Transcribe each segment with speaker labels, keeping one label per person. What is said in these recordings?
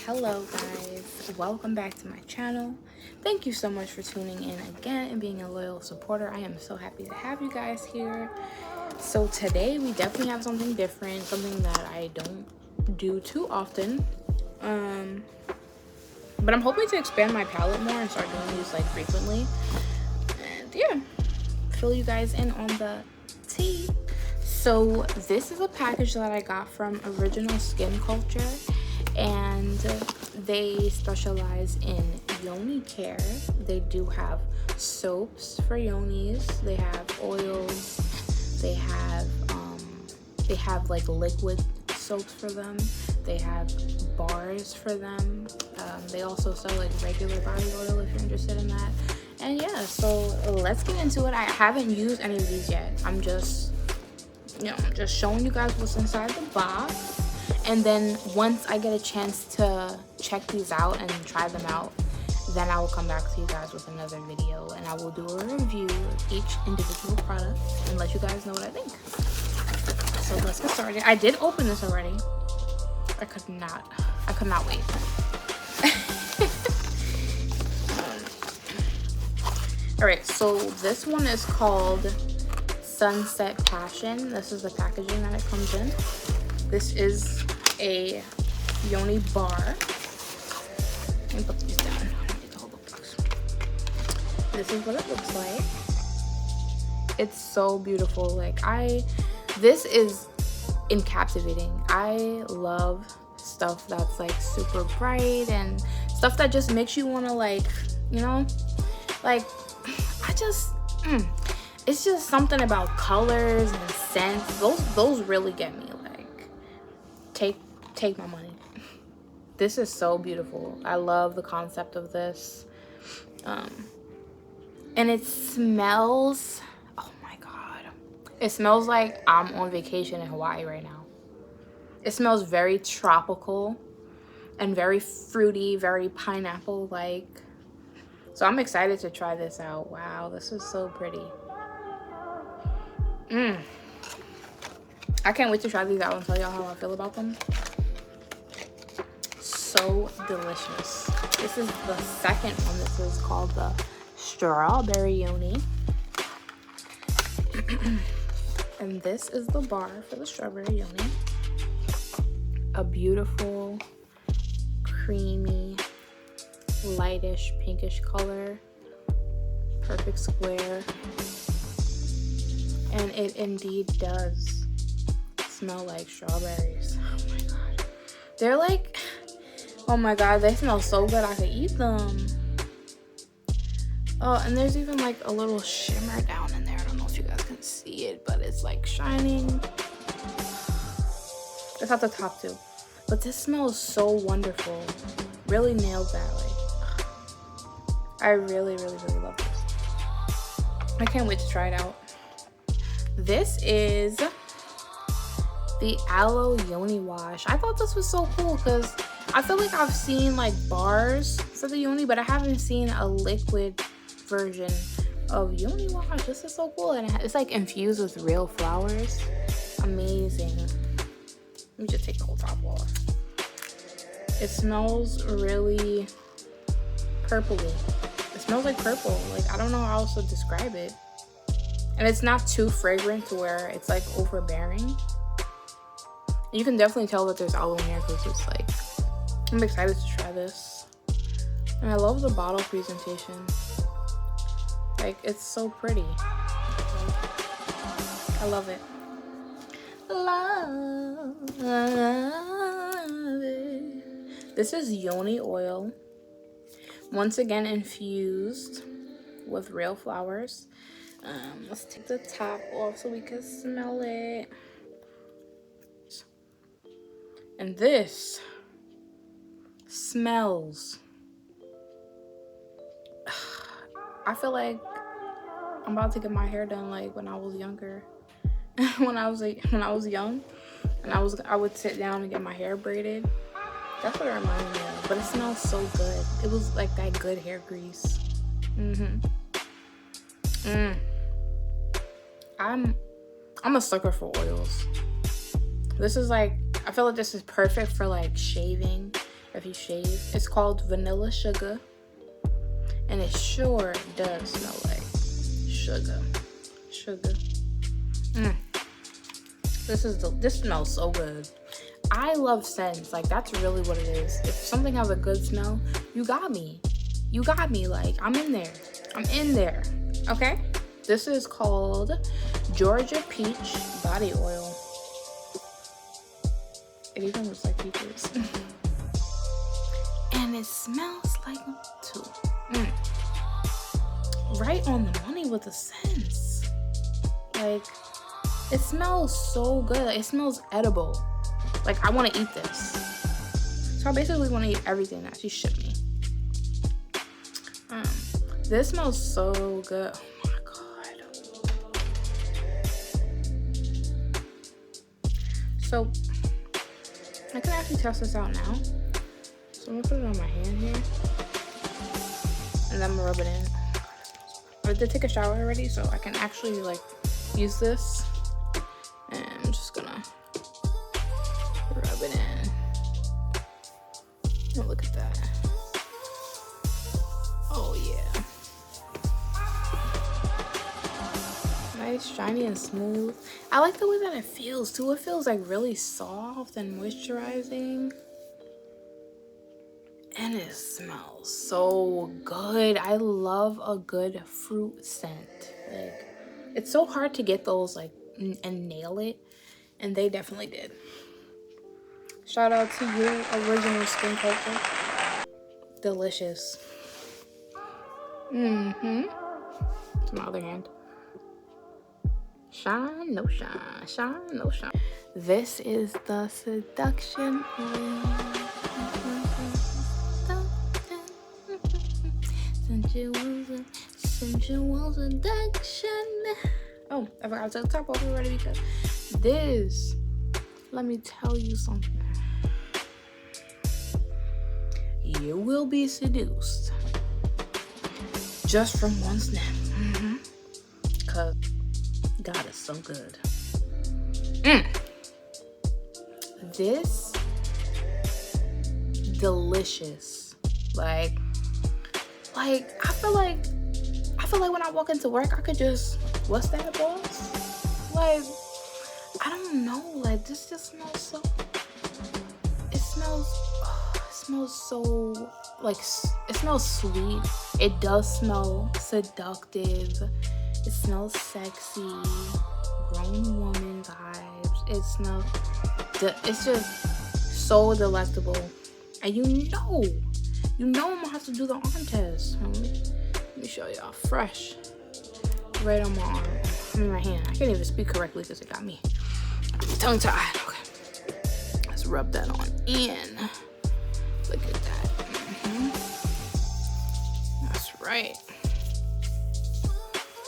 Speaker 1: Hello guys, welcome back to my channel. Thank you so much for tuning in again and being a loyal supporter. I am so happy to have you guys here. So today we definitely have something different, something that I don't do too often. But I'm hoping to expand my palette more and start doing these like frequently. And yeah, fill you guys in on the tea. So this is a package that I got from Original Skin Culture, and they specialize in yoni care. They do have soaps for yonis, they have oils, they have like liquid soaps for them, they have bars for them. They also sell like regular body oil if you're interested in that. And yeah, so let's get into it. I haven't used any of these yet. I'm just showing you guys what's inside the box. And then once I get a chance to check these out and try them out, then I will come back to you guys with another video and I will do a review of each individual product and let you guys know what I think. So let's get started. I did open this already. I could not wait. Alright, so this one is called Sunset Passion. This is the packaging that it comes in. This is a yoni bar. Let me put these down. I don't need to hold the box. This is what it looks like. It's so beautiful. This is captivating. I love stuff that's like super bright and stuff that just makes you want to it's just something about colors and scents. Those really get me. Take my money. This is so beautiful. I love the concept of this. And it smells, oh my god. It smells like I'm on vacation in Hawaii right now. It smells very tropical and very fruity, very pineapple-like. So I'm excited to try this out. Wow, this is so pretty. I can't wait to try these out and tell y'all how I feel about them. So delicious. This is the second one. This is called the Strawberry Yoni. And this is the bar for the Strawberry Yoni. A beautiful, creamy, lightish, pinkish color. Perfect square. And it indeed does smell like strawberries. Oh my god. They're like, oh my god, they smell so good I could eat them. Oh, and there's even like a little shimmer down in there. I don't know if you guys can see it, but it's like shining. It's at the top too. But this smells so wonderful. Really nailed that. I really, really, really love this. I can't wait to try it out. This is the Aloe Yoni Wash. I thought this was so cool because I feel like I've seen like bars for the yoni, but I haven't seen a liquid version of yoni wash. This is so cool, and it's like infused with real flowers. Amazing. Let me just take the whole top off. It smells really purpley. It smells like purple. Like, I don't know how else to describe it. And it's not too fragrant to where it's like overbearing. You can definitely tell that there's aloe in here because it's like, I'm excited to try this. And I love the bottle presentation. Like, it's so pretty. I love it. Love it. This is yoni oil. Once again infused with real flowers. Let's take the top off so we can smell it. And this smells, I feel like I'm about to get my hair done like when I was younger. when I was young and I would sit down and get my hair braided. That's what it reminded me of. But it smells so good. It was like that good hair grease. I'm a sucker for oils. This is like, I feel like this is perfect for like shaving. if you shave. It's called Vanilla Sugar, and it sure does smell like sugar. This smells so good. I love scents. Like, that's really what it is. If something has a good smell, you got me. Like, I'm in there. Okay? This is called Georgia Peach Body Oil. It even looks like peaches. And it smells like them too. Right on the money with the scents. Like, it smells so good. It smells edible. Like, I want to eat this. So I basically want to eat everything that she shipped me. This smells so good. Oh my god. So I can actually test this out now. So I'm gonna put it on my hand here, and then I'm gonna rub it in. I did take a shower already, so I can actually like use this. And I'm just gonna rub it in. Oh, look at that. Oh yeah. Nice, shiny, and smooth. I like the way that it feels too. It feels like really soft and moisturizing. And it smells so good. I love a good fruit scent. Like, it's so hard to get those like and nail it, and they definitely did. Shout out to you, original Skin Kulture. Delicious. To my other hand. Shine, no shine. Shine, no shine. This is the seduction oil. Sensual seduction. Oh, I forgot to top off already because this, let me tell you something. You will be seduced just from one snap. Cause God is so good. This delicious. Like I feel like when I walk into work, I could just, what's that, boss? Like, I don't know. Like, this just smells so. It smells so like, it smells sweet. It does smell seductive. It smells sexy, grown woman vibes. It smells, it's just so delectable. And you know I'm gonna have to do the arm test. Let me show y'all. Fresh. Right on my arm. I mean, my hand. I can't even speak correctly because it got me tongue tied. Okay. Let's rub that on in. Look at that. That's right.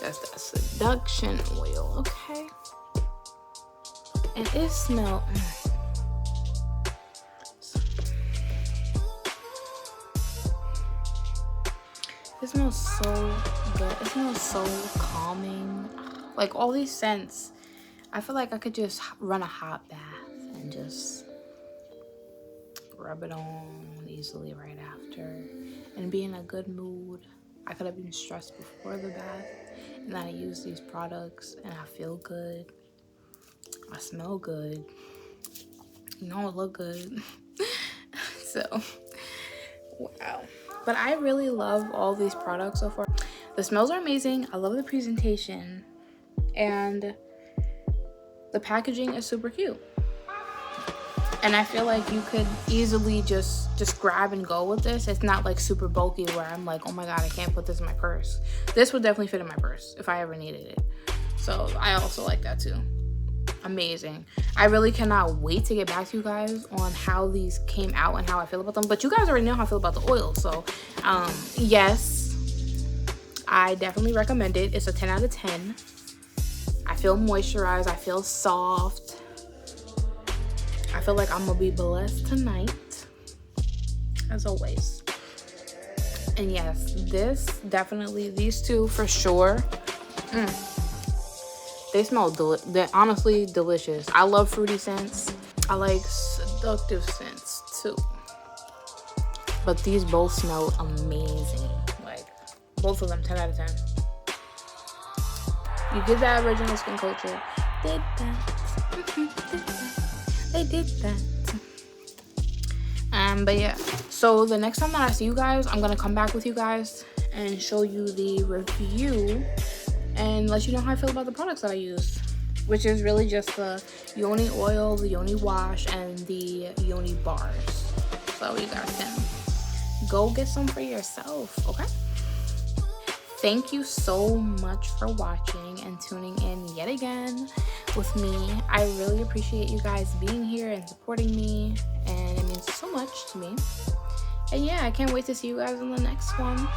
Speaker 1: That's that seduction oil, okay? And it smells. It smells so good. It smells so calming. Like, all these scents, I feel like I could just run a hot bath and just rub it on easily right after and be in a good mood. I could have been stressed before the bath, and then I use these products and I feel good. I smell good. You know, I look good. So, wow. But I really love all these products so far. The smells are amazing. I love the presentation. And the packaging is super cute. And I feel like you could easily just grab and go with this. It's not like super bulky where I'm like, oh my God, I can't put this in my purse. This would definitely fit in my purse if I ever needed it. So I also like that too. Amazing. I really cannot wait to get back to you guys on how these came out and how I feel about them. But you guys already know how I feel about the oil. So yes, I definitely recommend it. It's a 10 out of 10. I feel moisturized. I feel soft. I feel like I'm gonna be blessed tonight, as always. And yes, this definitely, these two for sure. They smell they're honestly delicious. I love fruity scents. I like seductive scents too. But these both smell amazing. Like, both of them, 10 out of 10. You get that original Skin Culture. Did that. They did that. But yeah. So the next time that I see you guys, I'm going to come back with you guys and show you the review and let you know how I feel about the products that I use, which is really just the yoni oil, the yoni wash, and the yoni bars. So you guys can go get some for yourself, okay? Thank you so much for watching and tuning in yet again with me. I really appreciate you guys being here and supporting me, and it means so much to me. And yeah, I can't wait to see you guys in the next one.